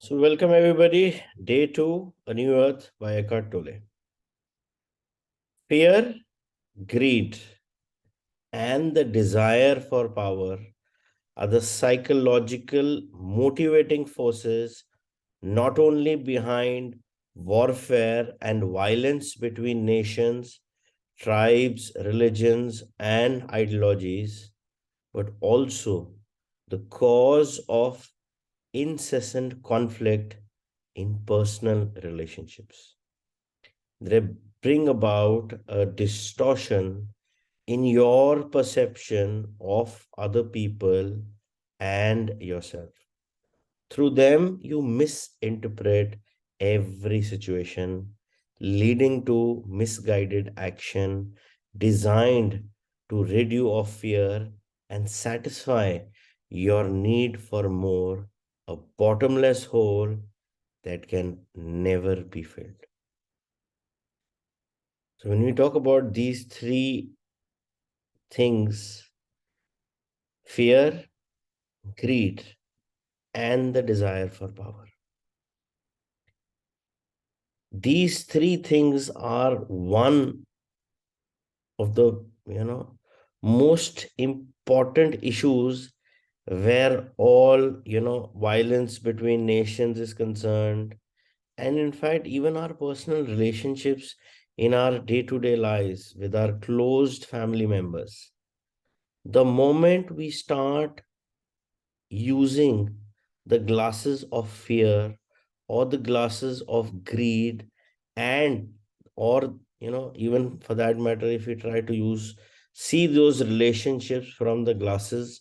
So, welcome everybody. Day 2, A New Earth by Eckhart Tolle. Fear, greed, and the desire for power are the psychological motivating forces not only behind warfare and violence between nations, tribes, religions, and ideologies, but also the cause of incessant conflict in personal relationships. They bring about a distortion in your perception of other people and yourself. Through them, you misinterpret every situation, leading to misguided action designed to rid you of fear and satisfy your need for more, a bottomless hole that can never be filled. So, when we talk about these three things, fear, greed, and the desire for power, these three things are one of the most important issues where all violence between nations is concerned, and in fact even our personal relationships in our day-to-day lives with our closed family members. The moment we start using the glasses of fear or the glasses of greed, and or even for that matter, if we try to see those relationships from the glasses,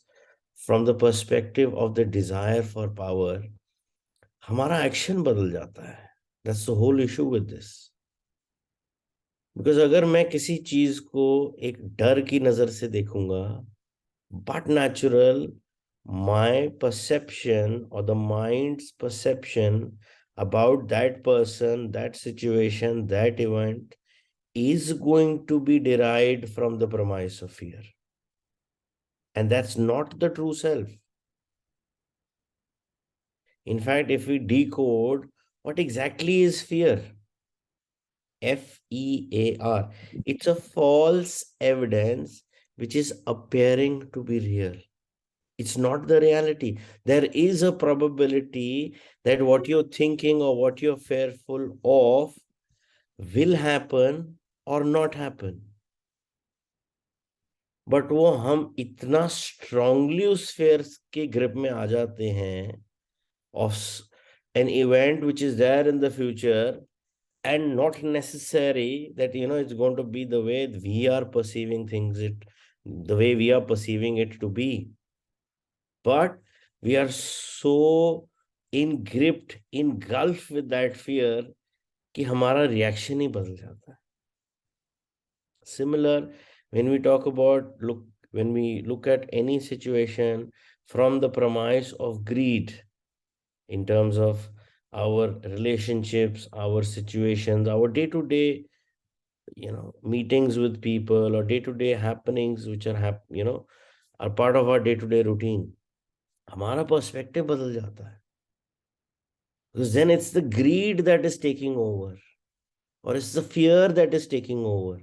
from the perspective of the desire for power, हमारा action बदल जाता है. That's the whole issue with this. Because अगर मैं किसी चीज को एक डर की नजर से देखूंगा, but natural, my perception or the mind's perception about that person, that situation, that event is going to be derived from the premise of fear. And that's not the true self. In fact, if we decode what exactly is fear, FEAR, it's a false evidence which is appearing to be real. It's not the reality. There is a probability that what you're thinking or what you're fearful of will happen or not happen. But वो हम इतना strongly उस fair के grip में आ जाते हैं of an event which is there in the future, and not necessary that it's going to be the way we are perceiving things, it the way we are perceiving it to be, but we are so engulfed with that fear कि हमारा reaction ही बदल जाता है. Similar, when we talk about when we look at any situation from the premise of greed, in terms of our relationships, our situations, our day-to-day meetings with people, or day-to-day happenings which are part of our day-to-day routine, हमारा perspective बदल जाता है. Because then it's the greed that is taking over, or it's the fear that is taking over,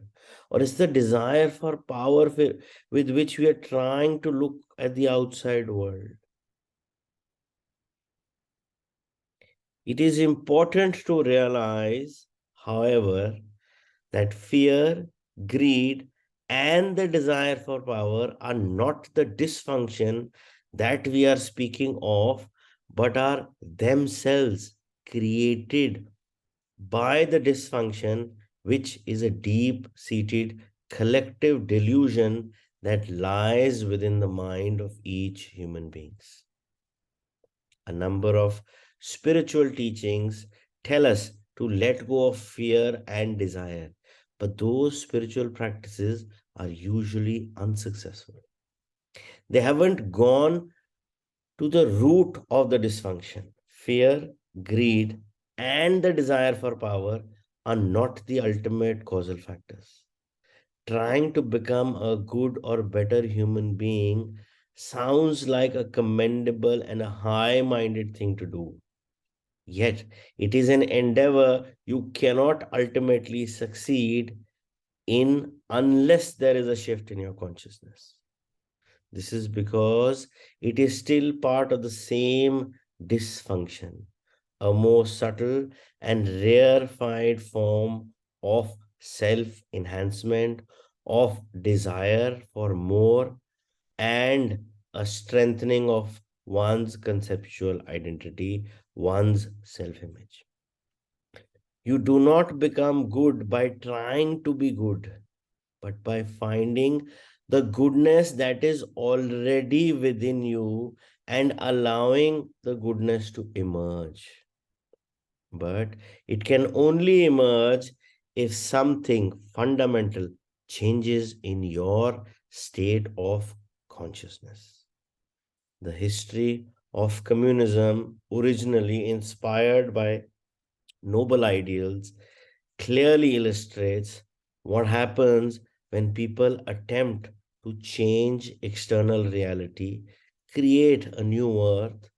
or it's the desire for power with which we are trying to look at the outside world. It is important to realize, however, that fear, greed, and the desire for power are not the dysfunction that we are speaking of, but are themselves created by the dysfunction, which is a deep seated collective delusion that lies within the mind of each human beings. A number of spiritual teachings tell us to let go of fear and desire, but those spiritual practices are usually unsuccessful. They haven't gone to the root of the dysfunction. Fear, greed, and the desire for power are not the ultimate causal factors. Trying to become a good or better human being sounds like a commendable and a high minded thing to do. Yet it is an endeavor you cannot ultimately succeed in unless there is a shift in your consciousness. This is because it is still part of the same dysfunction, a more subtle and rarefied form of self enhancement, of desire for more, and a strengthening of one's conceptual identity, one's self image. You do not become good by trying to be good, but by finding the goodness that is already within you and allowing the goodness to emerge. But it can only emerge if something fundamental changes in your state of consciousness. The history of communism, originally inspired by noble ideals, clearly illustrates what happens when people attempt to change external reality, create a new earth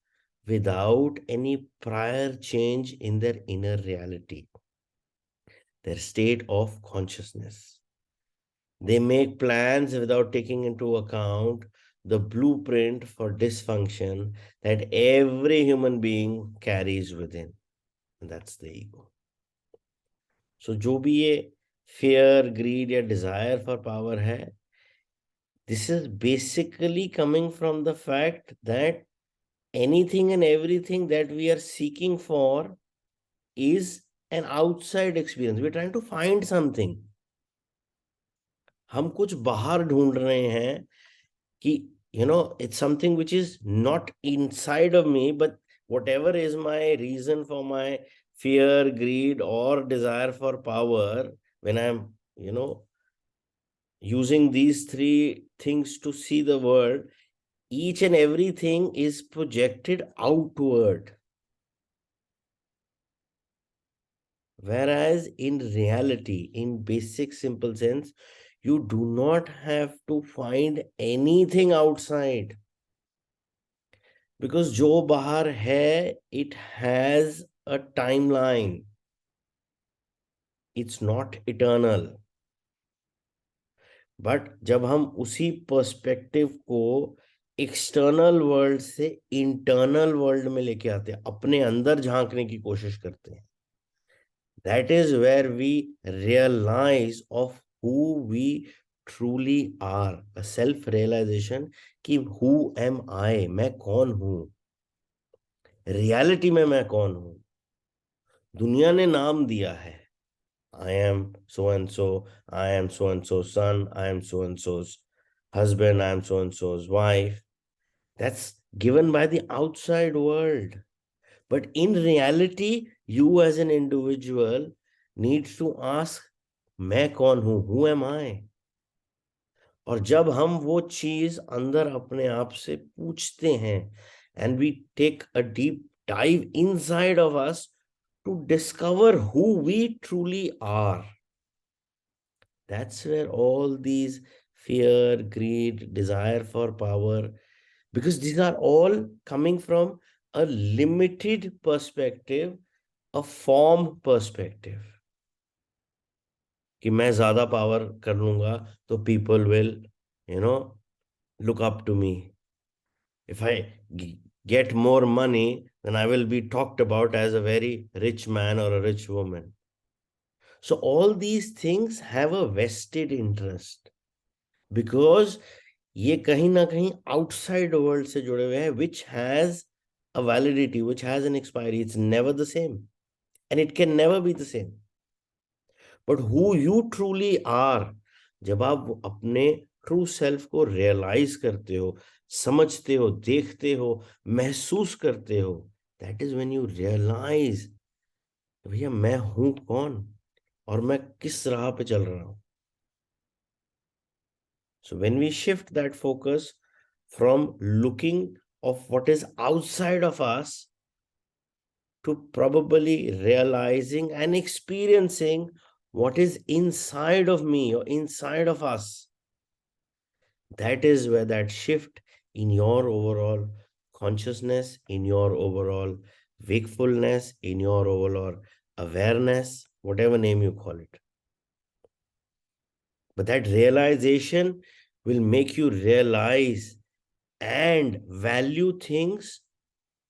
without any prior change in their inner reality, their state of consciousness. They make plans without taking into account the blueprint for dysfunction that every human being carries within, and that's the ego. So जो भी ये fear, greed या desire for power है, this is basically coming from the fact that anything and everything that we are seeking for is an outside experience. We're trying to find something. हम कुछ बाहर ढूंढ रहे हैं कि it's something which is not inside of me, but whatever is my reason for my fear, greed, or desire for power, when I'm using these three things to see the world, each and everything is projected outward. Whereas in reality, in basic simple sense, you do not have to find anything outside. Because जो बाहर है, it has a timeline. It's not eternal. But जब हम उसी perspective को external world से internal world में लेके आते हैं, अपने अंदर झांकने की कोशिश करते हैं, that is where we realise of who we truly are, a self realisation कि हु एम आई, मैं कौन हूं, रियलिटी में मैं कौन हूं. दुनिया ने नाम दिया है, I am so and so, I am so and so's son, I am so and so's husband, I am so and so's wife. That's given by the outside world. But in reality, you as an individual needs to ask, मैं कौन हूं, who am I? और जब हम वो चीज अंदर अपने आप से पूछते हैं, and we take a deep dive inside of us to discover who we truly are, that's where all these fear, greed, desire for power, because these are all coming from a limited perspective, a form perspective. कि मैं ज्यादा power कर लूंगा तो people will, you know, look up to me. If I get more money, then I will be talked about as a very rich man or a rich woman. So all these things have a vested interest, because ये कहीं ना कहीं outside world से जुड़े हुए हैं, which has a validity, which has an expiry. It's never the same, and it can never be the same. But who you truly are, जब आप अपने ट्रू सेल्फ को रियलाइज करते हो, समझते हो, देखते हो, महसूस करते हो, that is when you realise भैया मैं हूं कौन और मैं किस राह पे चल रहा हूं. So when we shift that focus from looking of what is outside of us to probably realizing and experiencing what is inside of me or inside of us, that is where that shift in your overall consciousness, in your overall wakefulness in your role, or awareness, whatever name you call it. But that realization will make you realize and value things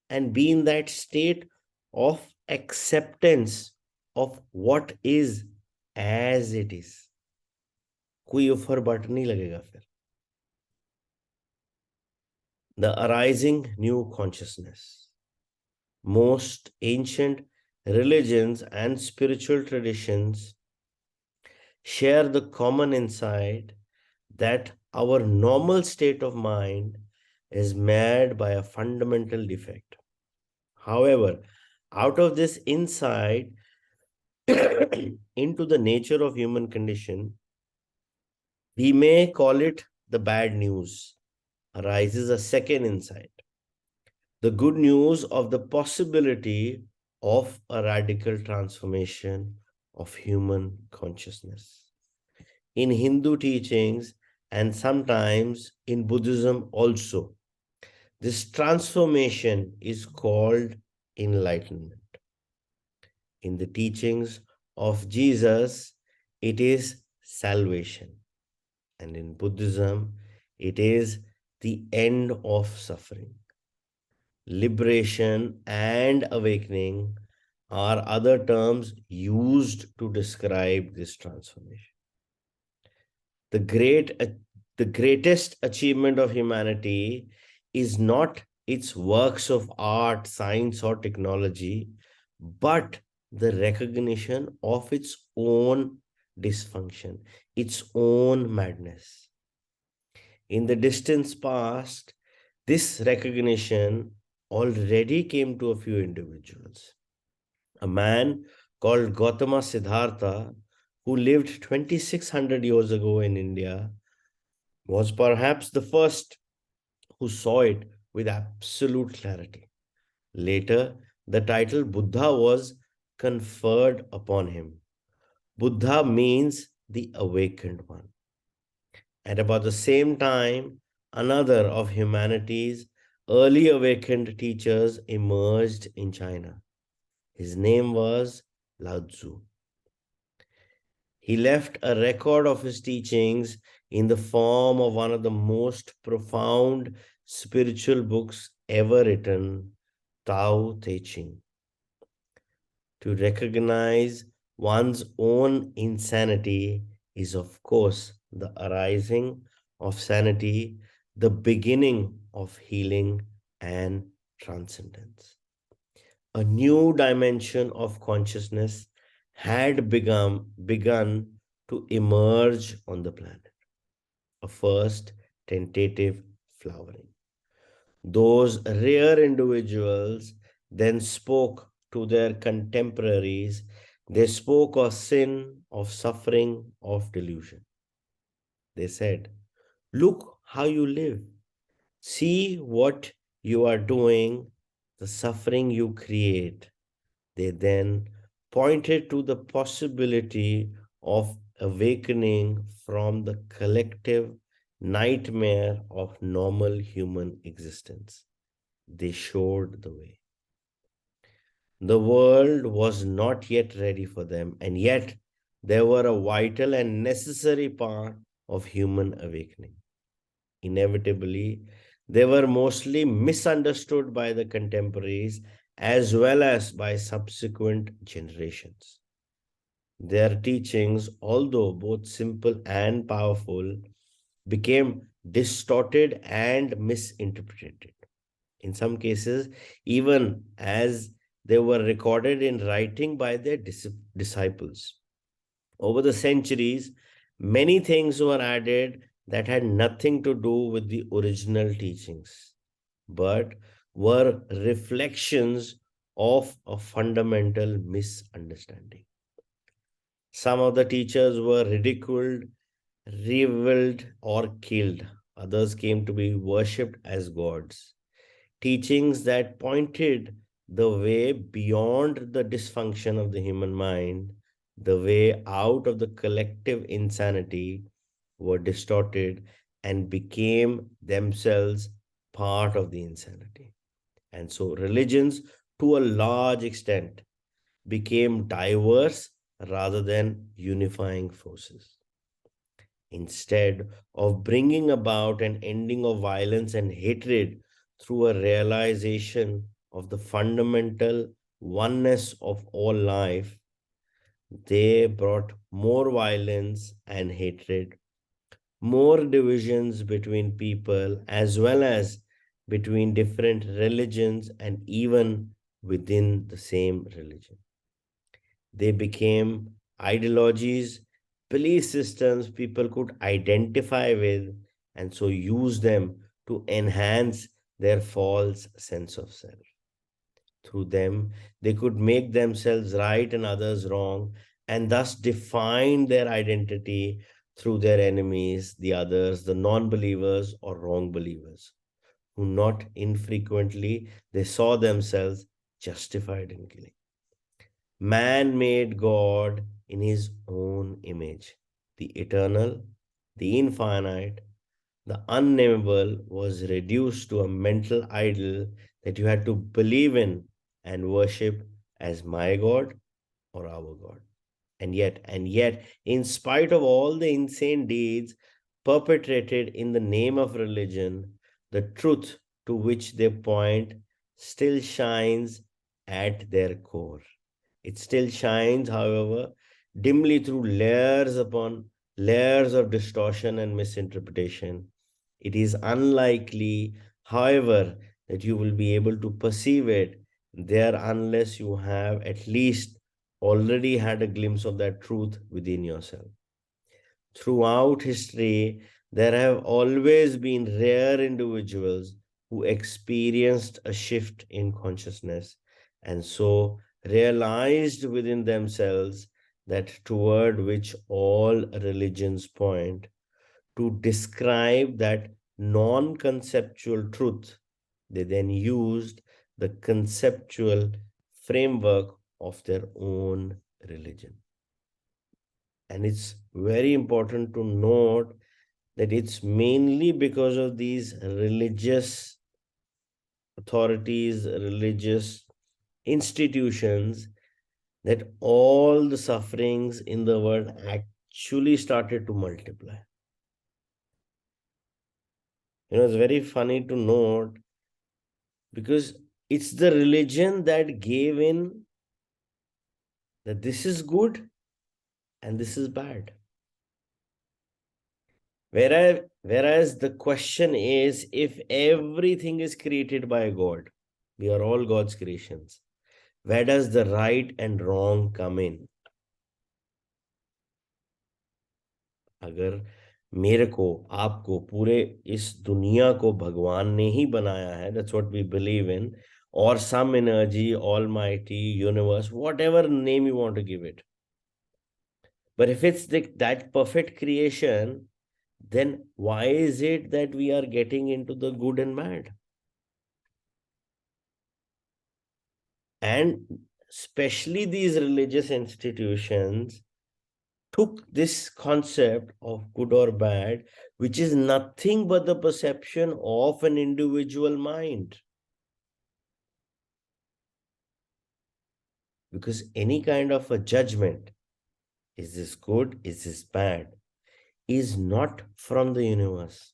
and be in that state of acceptance of what is as it is. कोई उफर but नहीं लगेगा फिर. The arising new consciousness. Most ancient religions and spiritual traditions share the common insight that our normal state of mind is marred by a fundamental defect. However, out of this insight into the nature of human condition, we may call it the bad news, arises a second insight, the good news of the possibility of a radical transformation of human consciousness. In Hindu teachings and sometimes in Buddhism also, this transformation is called enlightenment. In the teachings of Jesus, it is salvation. And in Buddhism, it is the end of suffering. Liberation and awakening are other terms used to describe this transformation. The greatest achievement of humanity is not its works of art, science, or technology, but the recognition of its own dysfunction, its own madness. In the distant past, this recognition already came to a few individuals. A man called Gautama Siddhartha, who lived 2600 years ago in India, was perhaps the first who saw it with absolute clarity. Later, the title Buddha was conferred upon him. Buddha means the awakened one. At about the same time, another of humanity's early awakened teachers emerged in China. His name was Lao Tzu. He left a record of his teachings in the form of one of the most profound spiritual books ever written, Tao Te Ching. To recognize one's own insanity is, of course, the arising of sanity, the beginning of healing and transcendence. A new dimension of consciousness had begun to emerge on the planet. A first tentative flowering. Those rare individuals then spoke to their contemporaries. They spoke of sin, of suffering, of delusion. They said, "Look how you live. See what you are doing, the suffering you create." They then pointed to the possibility of awakening from the collective nightmare of normal human existence. They showed the way. The world was not yet ready for them, and yet they were a vital and necessary part of human awakening. Inevitably, they were mostly misunderstood by the contemporaries as well as by subsequent generations. Their teachings, although both simple and powerful, became distorted and misinterpreted. In some cases, even as they were recorded in writing by their disciples. Over the centuries, many things were added that had nothing to do with the original teachings, but were reflections of a fundamental misunderstanding. Some of the teachers were ridiculed, reviled, or killed. Others came to be worshipped as gods. Teachings that pointed the way beyond the dysfunction of the human mind, the way out of the collective insanity, were distorted and became themselves part of the insanity. And so religions to a large extent, became diverse rather than unifying forces. Instead of bringing about an ending of violence and hatred through a realization of the fundamental oneness of all life, they brought more violence and hatred, more divisions between people, as well as between different religions and even within the same religion. They became ideologies, belief systems people could identify with, and so use them to enhance their false sense of self. Through them, they could make themselves right and others wrong, and thus define their identity through their enemies, the others, the non believers or wrong believers, who not infrequently they saw themselves justified in killing. Man made God in his own image. The eternal, the infinite, the unnameable was reduced to a mental idol that you had to believe in and worship as my God or our God. And yet, in spite of all the insane deeds perpetrated in the name of religion, the truth to which they point still shines at their core. It still shines, however, dimly through layers upon layers of distortion and misinterpretation. It is unlikely, however, that you will be able to perceive it there unless you have at least already had a glimpse of that truth within yourself. Throughout history, there have always been rare individuals who experienced a shift in consciousness and so realized within themselves that toward which all religions point to describe that non conceptual truth. They then used the conceptual framework of their own religion. And it's very important to note that it's mainly because of these religious authorities, religious institutions, that all the sufferings in the world actually started to multiply. It's very funny to note because it's the religion that gave in that this is good and this is bad. Whereas the question is, if everything is created by God, we are all God's creations, where does the right and wrong come in? अगर मेरे को आपको पूरे इस दुनिया को भगवान ने ही बनाया है, that's what we believe in, or some energy, almighty, universe, whatever name you want to give it. But if it's that perfect creation, then why is it that we are getting into the good and bad? And especially these religious institutions took this concept of good or bad, which is nothing but the perception of an individual mind. Because any kind of a judgment, is this good, is this bad, is not from the universe.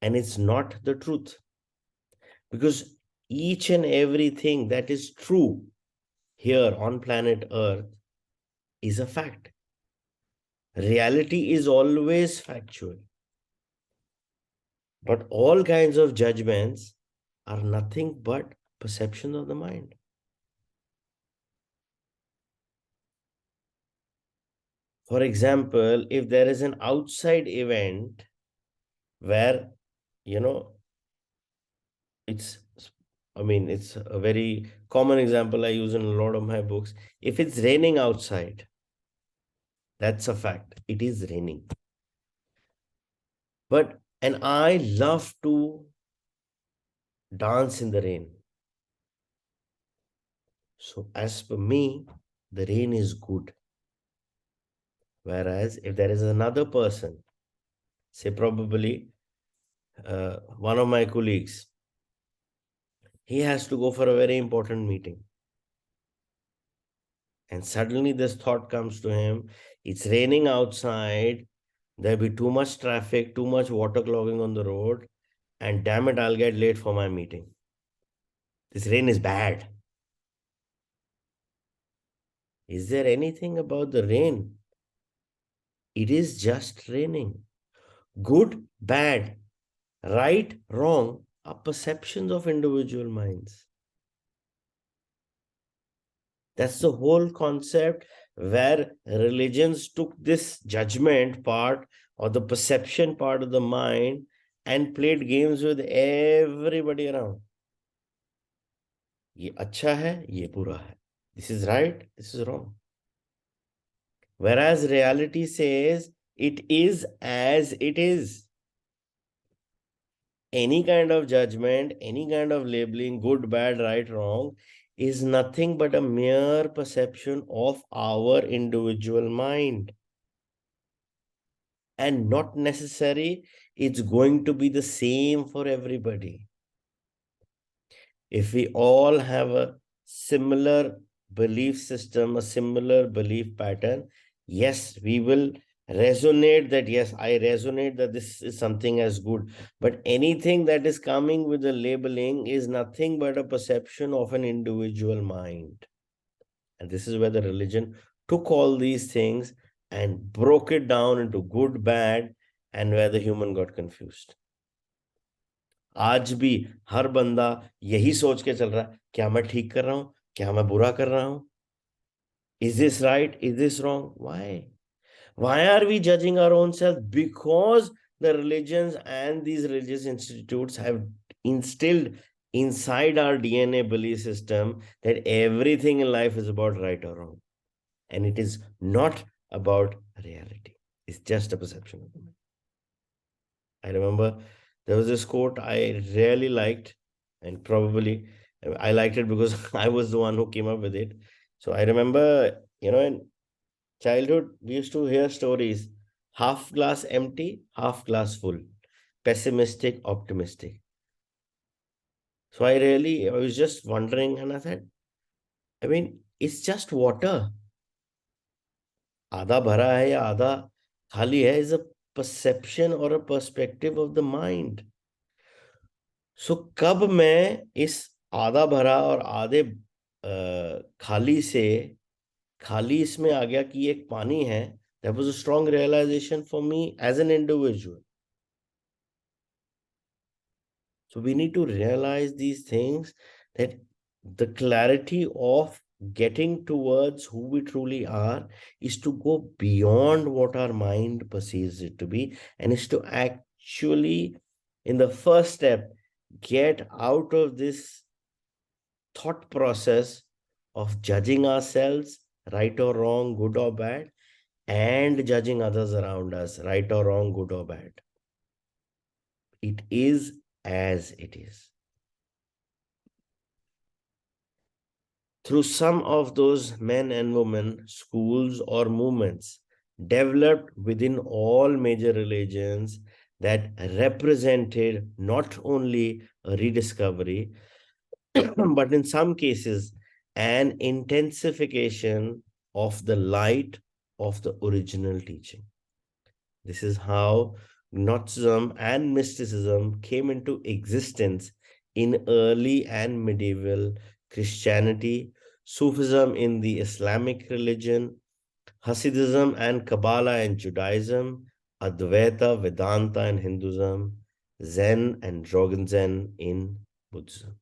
And it's not the truth. Because each and everything that is true here on planet Earth is a fact. Reality is always factual. But all kinds of judgments are nothing but perception of the mind. For example, if there is an outside event where, you know, it's, it's a very common example I use in a lot of my books. If it's raining outside, that's a fact. It is raining. And I love to dance in the rain. So as for me, the rain is good. Whereas if there is another person, say probably one of my colleagues, He has to go for a very important meeting. And suddenly this thought comes to him, it's raining outside, there'll be too much traffic, too much water clogging on the road, and damn it, I'll get late for my meeting. This rain is bad. Is there anything about the rain? It is just raining. Good, bad, right, wrong are perceptions of individual minds. That's the whole concept where religions took this judgment part or the perception part of the mind and played games with everybody around. ये अच्छा है, ये बुरा है. This is right, this is wrong. Whereas reality says it is as it is. Any kind of judgment, any kind of labeling, good, bad, right, wrong, is nothing but a mere perception of our individual mind. And not necessary, it's going to be the same for everybody. If we all have a similar belief system, a similar belief pattern, yes, we will resonate that, yes, I resonate that this is something as good. But anything that is coming with the labeling is nothing but a perception of an individual mind. And this is where the religion took all these things and broke it down into good, bad, and where the human got confused. आज भी हर बंदा यही सोच के चल रहा है, क्या मैं ठीक कर रहा हूं, क्या मैं बुरा कर रहा हूं, is this right, is this wrong? Why are we judging our own self? Because the religions and these religious institutes have instilled inside our DNA belief system that everything in life is about right or wrong, and it is not about reality. It's just a perception of the mind. I remember there was this quote I really liked, and probably I liked it because I was the one who came up with it. So I remember, in childhood, we used to hear stories: half glass empty, half glass full, pessimistic, optimistic. So I was just wondering, and I said, I mean, it's just water. आधा भरा है या आधा खाली है is a perception or a perspective of the mind. सो कब मैं इस आधा भरा और आधे खाली से खाली इसमें आ गया कि एक पानी है, that was a strong realization for me as an individual. So we need to realize these things, that the clarity of getting towards who we truly are is to go beyond what our mind perceives it to be, and is to actually, in the first step, get out of this thought process of judging ourselves, right or wrong, good or bad, and judging others around us, right or wrong, good or bad. It is as it is. Through some of those men and women, schools or movements developed within all major religions that represented not only a rediscovery, but in some cases, an intensification of the light of the original teaching. This is how Gnosticism and mysticism came into existence in early and medieval Christianity, Sufism in the Islamic religion, Hasidism and Kabbalah in Judaism, Advaita, Vedanta in Hinduism, Zen and Dogen Zen in Buddhism.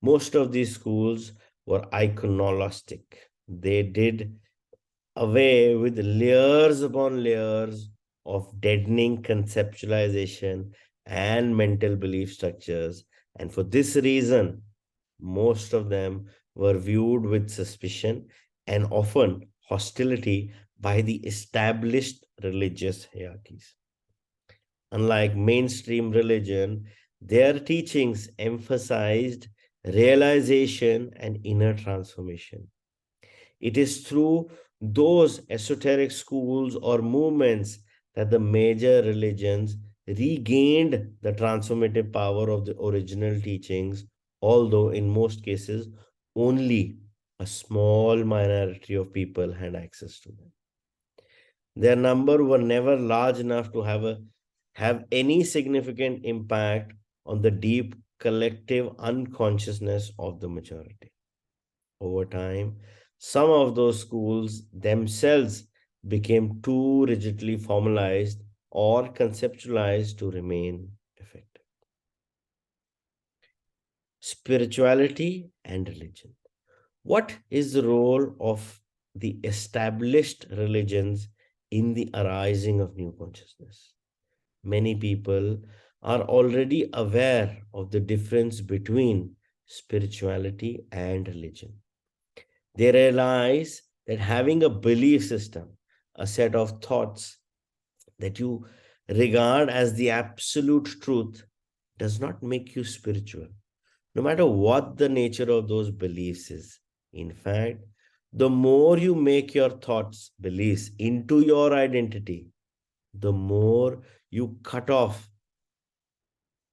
Most of these schools were iconolastic. They did away with layers upon layers of deadening conceptualization and mental belief structures. And for this reason, most of them were viewed with suspicion and often hostility by the established religious hierarchies. Unlike mainstream religion, their teachings emphasized realization and inner transformation. It is through those esoteric schools or movements that the major religions regained the transformative power of the original teachings although in most cases only a small minority of people had access to them. Their number were never large enough to have any significant impact on the deep collective unconsciousness of the majority. Over time, some of those schools themselves became too rigidly formalized or conceptualized to remain effective. Spirituality and religion. What is the role of the established religions in the arising of new consciousness? Many people are already aware of the difference between spirituality and religion. They realize that having a belief system, a set of thoughts that you regard as the absolute truth, does not make you spiritual, no matter what the nature of those beliefs is. In fact, the more you make your thoughts, beliefs into your identity, the more you cut off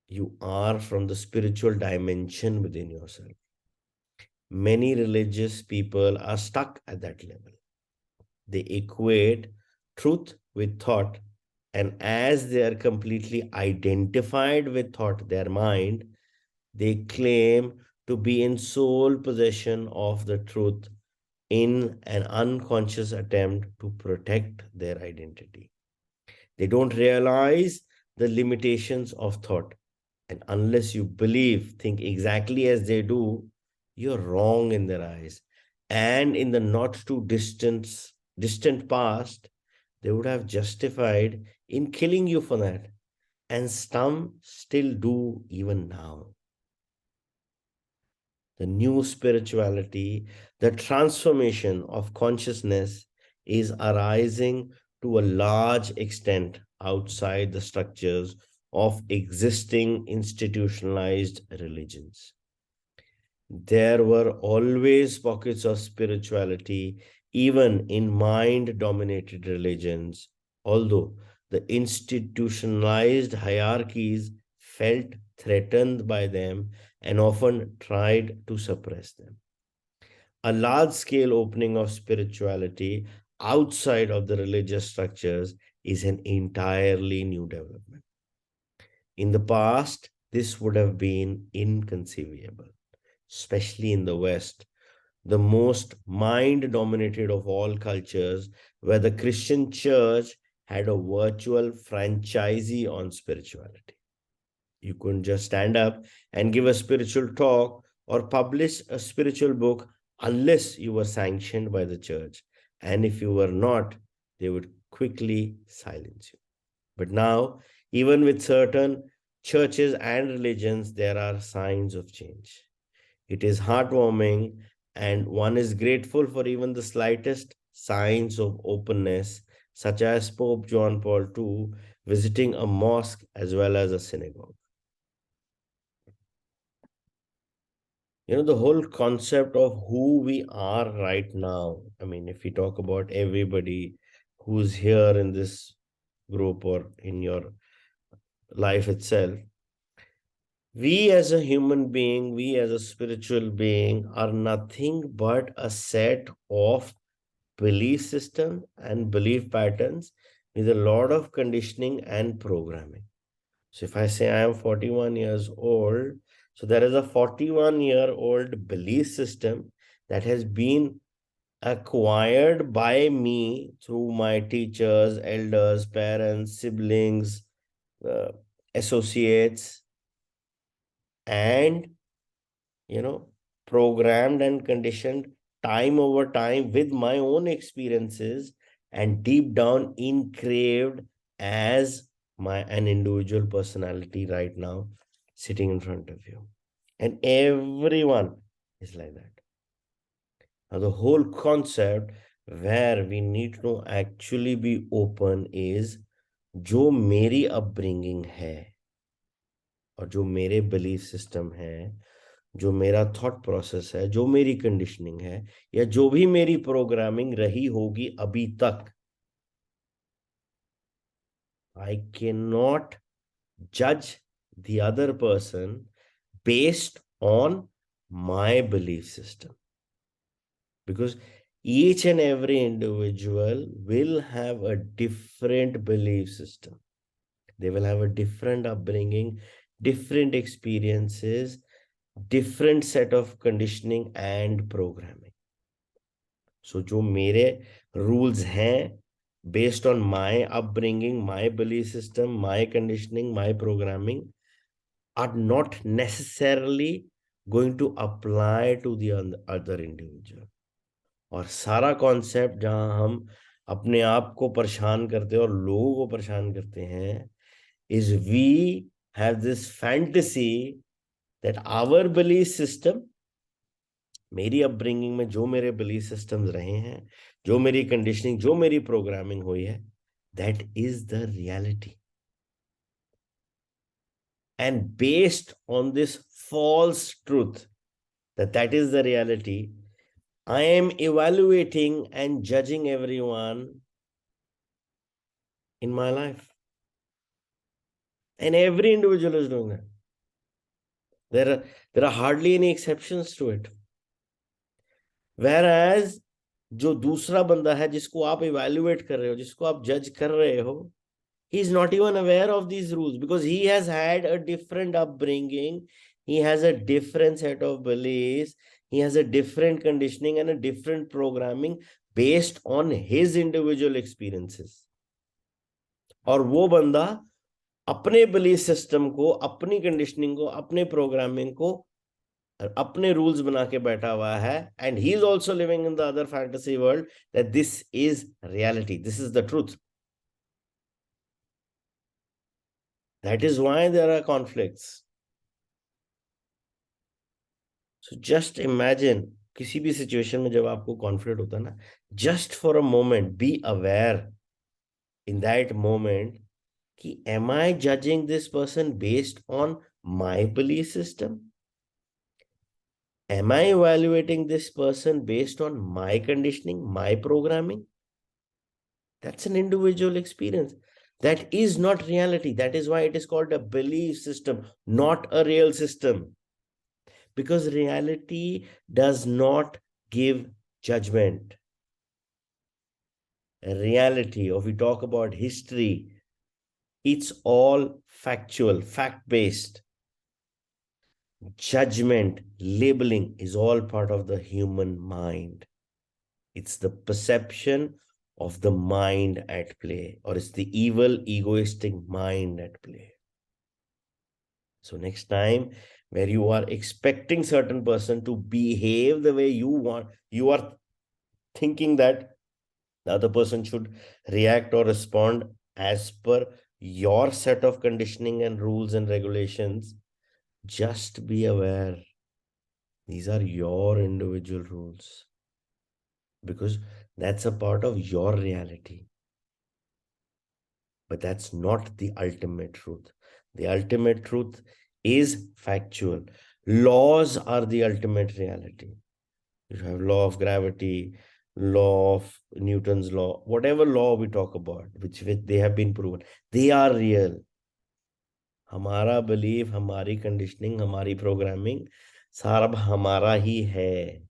you are from the spiritual dimension within yourself. Many religious people are stuck at that level. They equate truth with thought, and as they are completely identified with thought, their mind, they claim to be in sole possession of the truth in an unconscious attempt to protect their identity. They don't realize the limitations of thought. And unless you believe, think exactly as they do, you're wrong in their eyes. And in the not too distant past, they would have justified in killing you for that. And some still do even now. The new spirituality, the transformation of consciousness is arising to a large extent outside the structures of existing institutionalized religions. There were always pockets of spirituality, even in mind dominated religions, although the institutionalized hierarchies felt threatened by them and often tried to suppress them. A large scale opening of spirituality outside of the religious structures is an entirely new development. In the past, this would have been inconceivable, especially in the West, the most mind dominated of all cultures, where the Christian church had a virtual franchisee on spirituality. You couldn't just stand up and give a spiritual talk or publish a spiritual book unless you were sanctioned by the church. And if you were not, they would quickly silence you. But now, even with certain churches and religions, there are signs of change. It is heartwarming, and one is grateful for even the slightest signs of openness, such as Pope John Paul II visiting a mosque as well as a synagogue. The whole concept of who we are right now. I mean, if we talk about everybody who's here in this group or in your life itself, we as a human being, we as a spiritual being are nothing but a set of belief system and belief patterns with a lot of conditioning and programming. So if I say I am 41 years old, so there is a 41-year-old belief system that has been acquired by me through my teachers, elders, parents, siblings, uh, associates, and you know programmed and conditioned time over time with my own experiences, and deep down engraved as an individual personality right now sitting in front of you. And everyone is like that. Now the whole concept where we need to actually be open is, जो मेरी upbringing है और जो मेरे belief system है, जो मेरा thought process है, जो मेरी कंडीशनिंग है, या जो भी मेरी प्रोग्रामिंग रही होगी अभी तक, I cannot judge the other person based on my belief system. Because each and every individual will have a different belief system. They will have a different upbringing, different experiences, different set of conditioning and programming. So जो मेरे rules हैं based on my upbringing, my belief system, my conditioning, my programming are not necessarily going to apply to the other individual. और सारा concept जहां हम अपने आप को परेशान करते हैं और लोगों को परेशान करते हैं is we have this fantasy that our belief system, मेरी अपब्रिंगिंग में जो मेरे बिलीफ सिस्टम्स रहे हैं, जो मेरी कंडीशनिंग, जो मेरी प्रोग्रामिंग हुई है, that is the reality. And based on this false truth that is the reality, I am evaluating and judging everyone in my life. And every individual is doing that. There are hardly any exceptions to it. Whereas जो दूसरा बंदा है जिसको आप evaluate कर रहे हो, जिसको आप जज कर रहे हो, he is not even aware of these rules because he has had a different upbringing, he has a different set of beliefs, he has a different conditioning and a different programming based on his individual experiences. और वो बंदा अपने belief system को, अपनी conditioning को, अपने programming को अपने रूल्स बना के बैठा हुआ है, and he is also living in the other fantasy world that this is reality, this is the truth. That is why there are conflicts. So just imagine, किसी भी सिचुएशन में जब आपको कॉन्फ्लिक्ट होता है ना, just for a moment be aware in that moment कि am I judging this person based on my belief system? Am I evaluating this person based on my conditioning, my programming? That's an individual experience. That is not reality. That is why it is called a belief system, not a real system. Because reality does not give judgment. Reality, or we talk about history, it's all factual, fact-based. Judgment, labeling is all part of the human mind. It's the perception of the mind at play, or it's the evil, egoistic mind at play. So next time, where you are expecting certain person to behave the way you want, you are thinking that the other person should react or respond as per your set of conditioning and rules and regulations, just be aware these are your individual rules, because that's a part of your reality. But that's not the ultimate truth. The ultimate truth is factual. Laws are the ultimate reality. You have law of gravity, law of Newton's law, whatever law we talk about, which they have been proven, they are real. हमारा belief, हमारी conditioning, हमारी programming सारा हमारा ही है.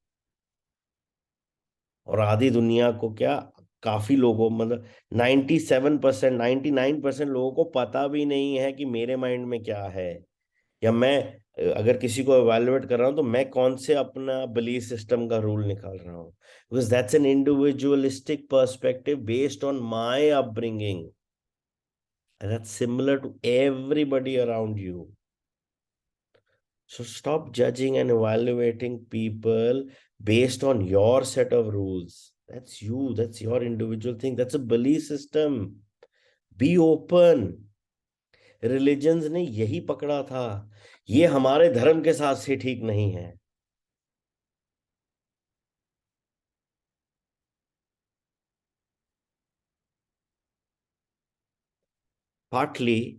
और आधी दुनिया को क्या, काफी लोगों, मतलब 97%, 99% लोगों को पता भी नहीं है कि मेरे माइंड में क्या है, या मैं अगर किसी को एवेल्युएट कर रहा हूं तो मैं कौन से अपना बिलीफ सिस्टम का रूल निकाल रहा हूं. Because that's an individualistic perspective based on my upbringing, and that's similar to everybody around you. So stop judging and evaluating people based on your set of rules. That's you, that's your individual thing, that's a belief system. Be open. Religions ने यही पकड़ा था, ये हमारे धर्म के साथ से ठीक नहीं है. Partly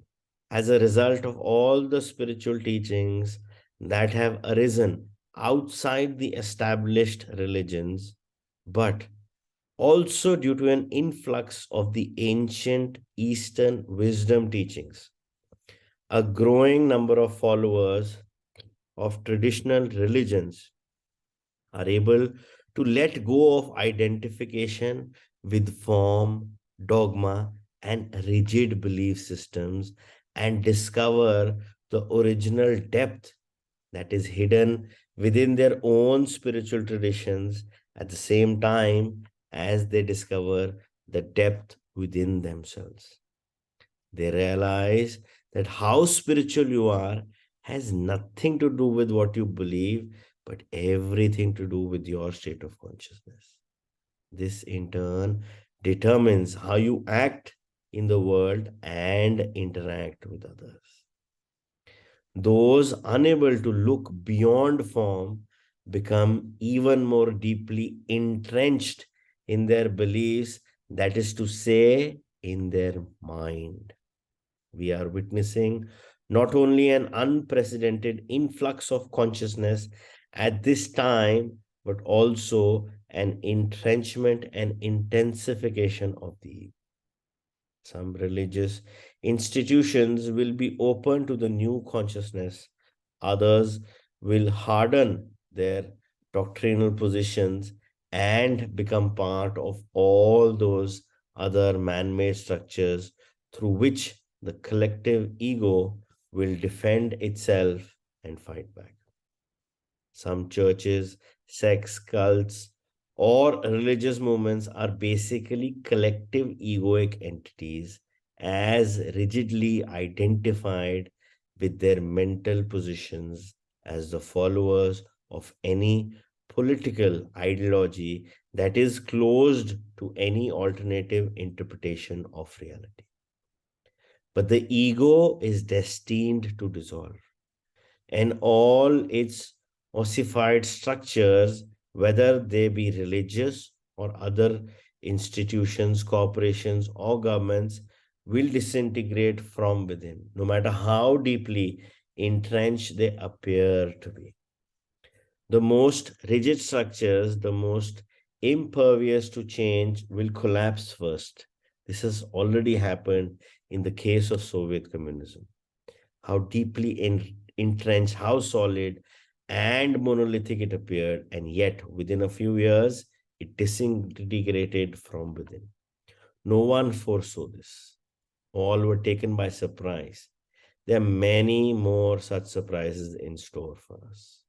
as a result of all the spiritual teachings that have arisen outside the established religions, but also due to an influx of the ancient Eastern wisdom teachings. A growing number of followers of traditional religions are able to let go of identification with form, dogma, and rigid belief systems and discover the original depth that is hidden within their own spiritual traditions at the same time as they discover the depth within themselves. They realize that how spiritual you are has nothing to do with what you believe, but everything to do with your state of consciousness. This, in turn, determines how you act in the world and interact with others. Those unable to look beyond form become even more deeply entrenched in their beliefs, that is to say, in their mind. We are witnessing not only an unprecedented influx of consciousness at this time, but also an entrenchment and intensification of the ego. Some religious institutions will be open to the new consciousness, others will harden their doctrinal positions and become part of all those other man made structures through which the collective ego will defend itself and fight back. Some churches, sects, cults, or religious movements are basically collective egoic entities as rigidly identified with their mental positions as the followers of any political ideology that is closed to any alternative interpretation of reality. But the ego is destined to dissolve, and all its ossified structures, whether they be religious or other institutions, corporations, or governments, will disintegrate from within, no matter how deeply entrenched they appear to be. The most rigid structures, the most impervious to change, will collapse first. This has already happened in the case of Soviet communism. How deeply entrenched, how solid and monolithic it appeared, and yet within a few years it disintegrated from within. No one foresaw this. All were taken by surprise. There are many more such surprises in store for us.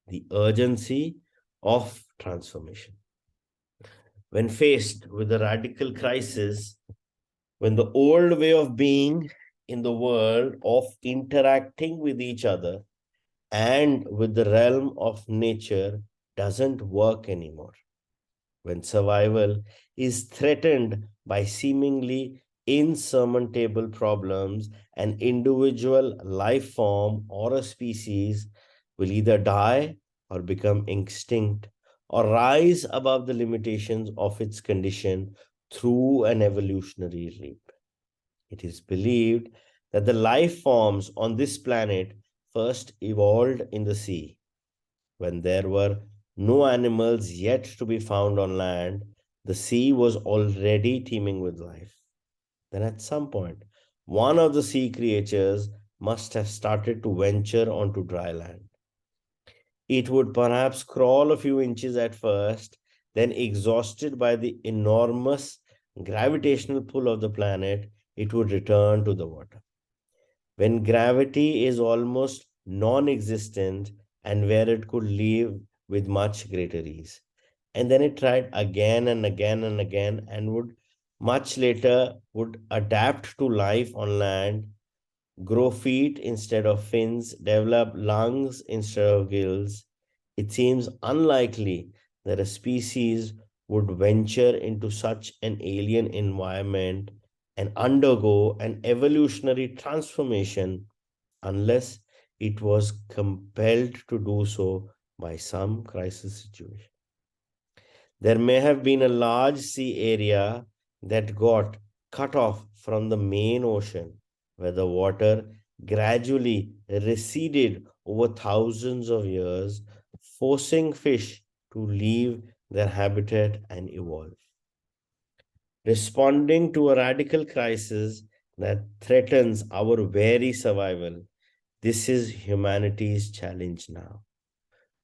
The urgency of transformation. When faced with a radical crisis, when the old way of being in the world, of interacting with each other and with the realm of nature, doesn't work anymore, when survival is threatened by seemingly insurmountable problems, an individual life form or a species will either die or become extinct or rise above the limitations of its condition through an evolutionary leap. It is believed that the life forms on this planet first evolved in the sea. When there were no animals yet to be found on land, the sea was already teeming with life. Then, at some point, one of the sea creatures must have started to venture onto dry land. It would perhaps crawl a few inches at first, then, exhausted by the enormous gravitational pull of the planet, it would return to the water. When gravity is almost non existent and where it could live with much greater ease. And then it tried again and again and again and would much later would adapt to life on land, grow feet instead of fins, develop lungs instead of gills. It seems unlikely that a species would venture into such an alien environment and undergo an evolutionary transformation unless it was compelled to do so by some crisis situation. There may have been a large sea area that got cut off from the main ocean, where the water gradually receded over thousands of years, forcing fish to leave their habitat and evolve. Responding to a radical crisis that threatens our very survival, This is humanity's challenge now.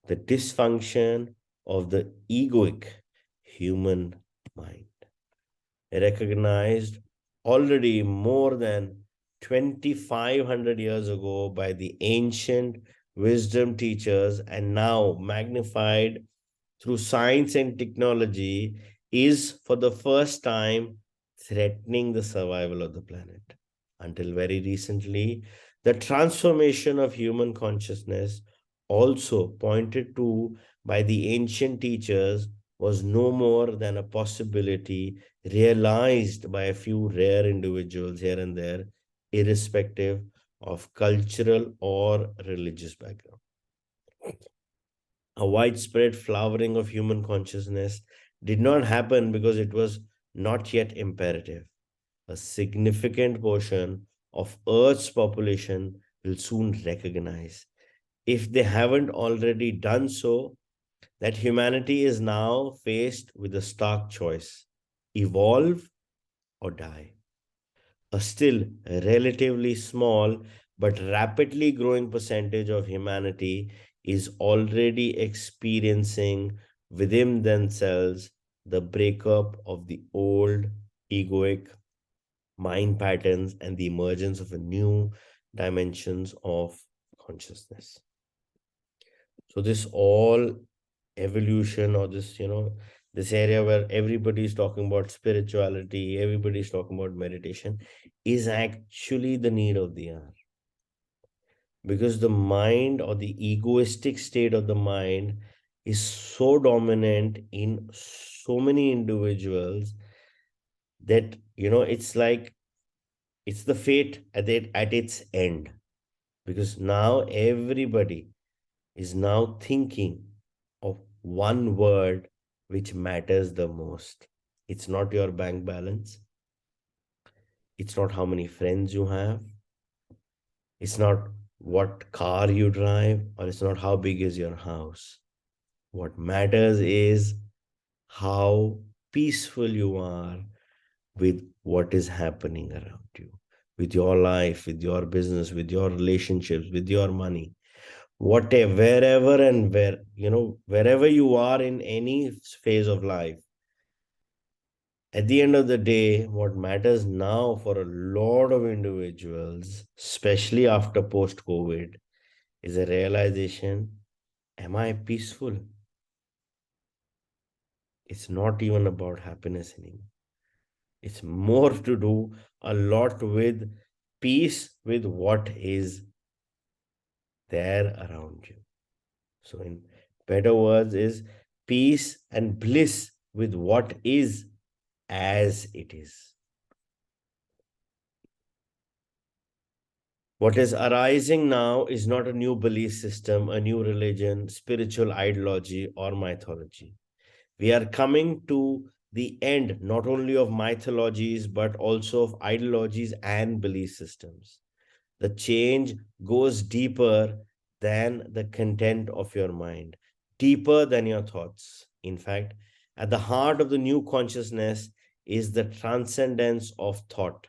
The dysfunction of the egoic human mind, recognized already more than 2,500 years ago by the ancient wisdom teachers and now magnified through science and technology, is for the first time threatening the survival of the planet. Until very recently, the transformation of human consciousness, also pointed to by the ancient teachers, was no more than a possibility realized by a few rare individuals here and there, irrespective of cultural or religious background. A widespread flowering of human consciousness did not happen because it was not yet imperative. A significant portion of Earth's population will soon recognize, if they haven't already done so, that humanity is now faced with a stark choice: evolve or die. A still relatively small but rapidly growing percentage of humanity is already experiencing within themselves the breakup of the old egoic mind patterns and the emergence of a new dimensions of consciousness. So this all evolution, or this, this area where everybody is talking about spirituality, everybody is talking about meditation, is actually the need of the hour. Because the mind, or the egoistic state of the mind, is so dominant in so many individuals that, it's like it's the fate at its end. Because now everybody is now thinking of one word which matters the most. It's not your bank balance. It's not how many friends you have. It's not what car you drive, or it's not how big is your house. What matters is how peaceful you are with what is happening around you, with your life, with your business, with your relationships, with your money, whatever, wherever and wherever you are in any phase of life. At the end of the day, what matters now for a lot of individuals, especially after post COVID, is a realization: am I peaceful? It's not even about happiness anymore. It's more to do a lot with peace with what is there around you. So, in better words, is peace and bliss with what is as it is. What is arising now is not a new belief system, a new religion, spiritual ideology, or mythology. We are coming to the end not only of mythologies but also of ideologies and belief systems. The change goes deeper than the content of your mind, deeper than your thoughts. In fact, at the heart of the new consciousness is the transcendence of thought,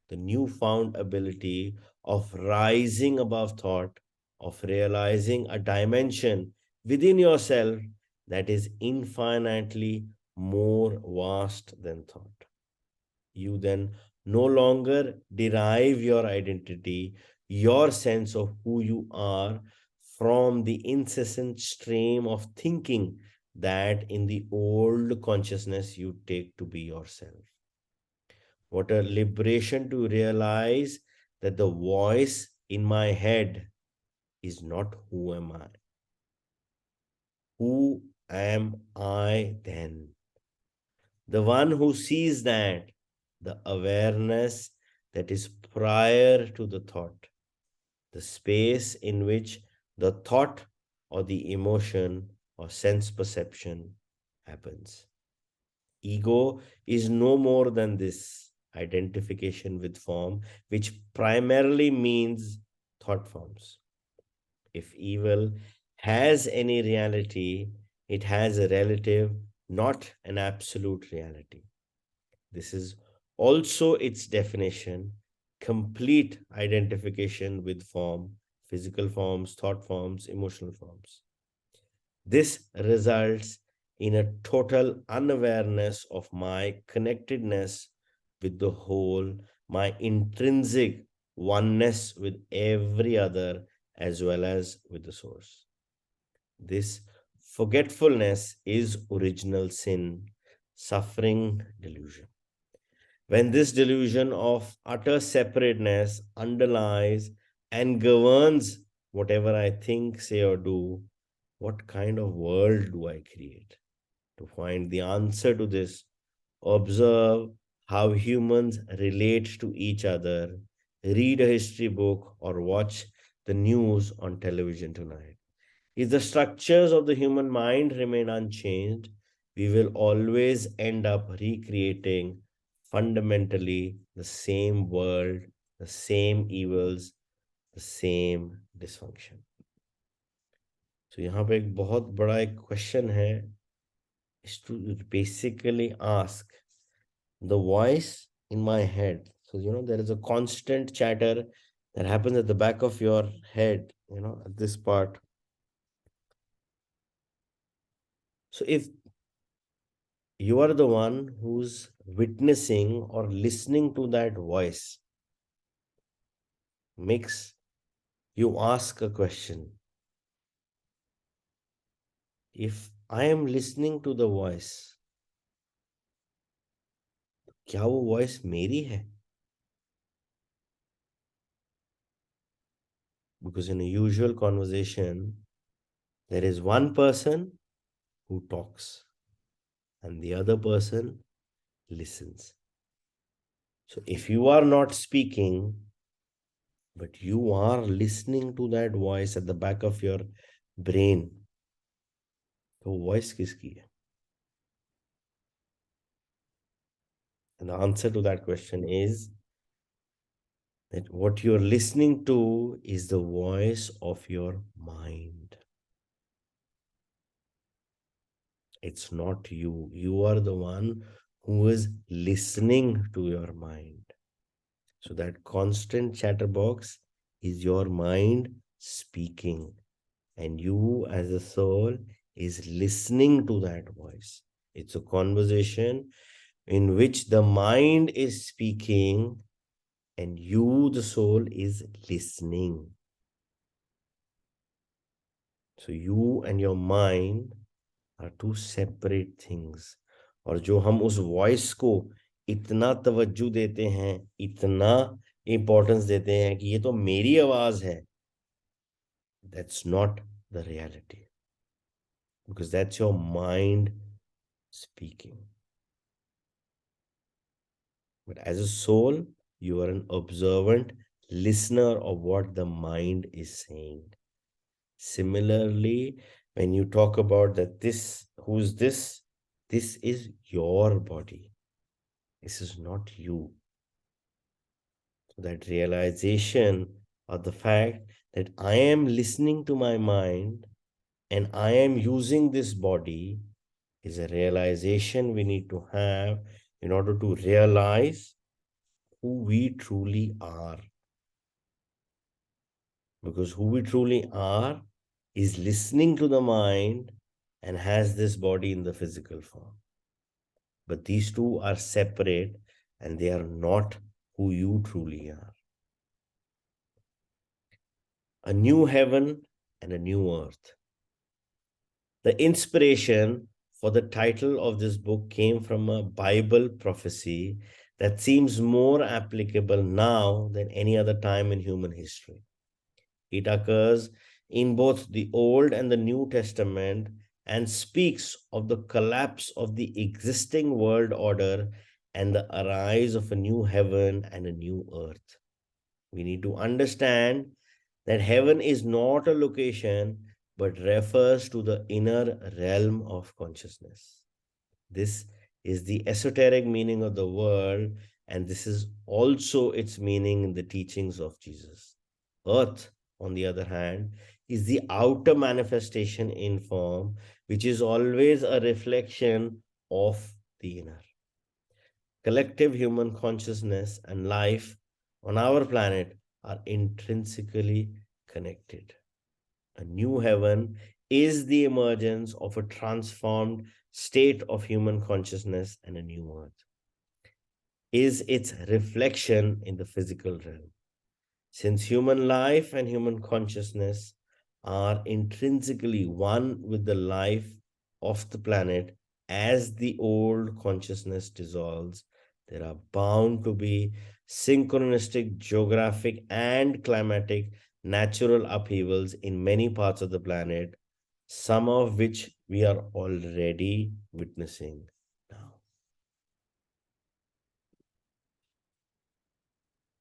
the newfound ability of rising above thought, of realizing a dimension within yourself that is infinitely more vast than thought. You then no longer derive your identity, your sense of who you are, from the incessant stream of thinking that in the old consciousness you take to be yourself. What a liberation to realize that the voice in my head is not who am I. Who am I then? The one who sees that, the awareness that is prior to the thought, the space in which the thought or the emotion or sense perception happens. Ego is no more than this identification with form, which primarily means thought forms. If evil has any reality, it has a relative, not an absolute reality. This is also its definition: complete identification with form, physical forms, thought forms, emotional forms. This results in a total unawareness of my connectedness with the whole, my intrinsic oneness with every other as well as with the source. This forgetfulness is original sin, suffering, delusion. When this delusion of utter separateness underlies and governs whatever I think, say, or do, what kind of world do I create? To find the answer to this, observe how humans relate to each other, read a history book, or watch the news on television tonight. If the structures of the human mind remain unchanged, we will always end up recreating fundamentally the same world, the same evils, the same dysfunction. So यहाँ पे एक बहुत बड़ा एक question है, is to basically ask the voice in my head. So there is a constant chatter that happens at the back of your head, at this part. So if you are the one who's witnessing or listening to that voice, makes you ask a question. If I am listening to the voice, क्या वो voice मेरी है? Because in a usual conversation, there is one person who talks and the other person listens. So if you are not speaking, but you are listening to that voice at the back of your brain, तो voice किसकी है? And the answer to that question is that what you're listening to is the voice of your mind. It's not you. You are the one who is listening to your mind. So that constant chatterbox is your mind speaking, and you as a soul is listening to that voice. It's a conversation in which the mind is speaking and you, the soul, is listening. So you and your mind are two separate things. और जो हम उस voice को इतना तवज्जो देते हैं, इतना इंपॉर्टेंस देते हैं कि ये तो मेरी आवाज है, that's not the reality, because that's your mind speaking. But as a soul, you are an observant listener of what the mind is saying. Similarly, when you talk about that who's this is your body. This is not you. So that realization of the fact that I am listening to my mind and I am using this body is a realization we need to have in order to realize who we truly are. Because who we truly are is listening to the mind and has this body in the physical form. But these two are separate and they are not who you truly are. A new heaven and a new earth. The inspiration for the title of this book came from a Bible prophecy that seems more applicable now than any other time in human history. It occurs in both the Old and the New Testament and speaks of the collapse of the existing world order and the arise of a new heaven and a new earth. We need to understand that heaven is not a location but refers to the inner realm of consciousness. This is the esoteric meaning of the word, and this is also its meaning in the teachings of Jesus. Earth, on the other hand, is the outer manifestation in form, which is always a reflection of the inner. Collective human consciousness and life on our planet are intrinsically connected. A new heaven is the emergence of a transformed state of human consciousness, and a new earth is its reflection in the physical realm. Since human life and human consciousness are intrinsically one with the life of the planet, as the old consciousness dissolves, there are bound to be synchronistic geographic and climatic natural upheavals in many parts of the planet, some of which we are already witnessing.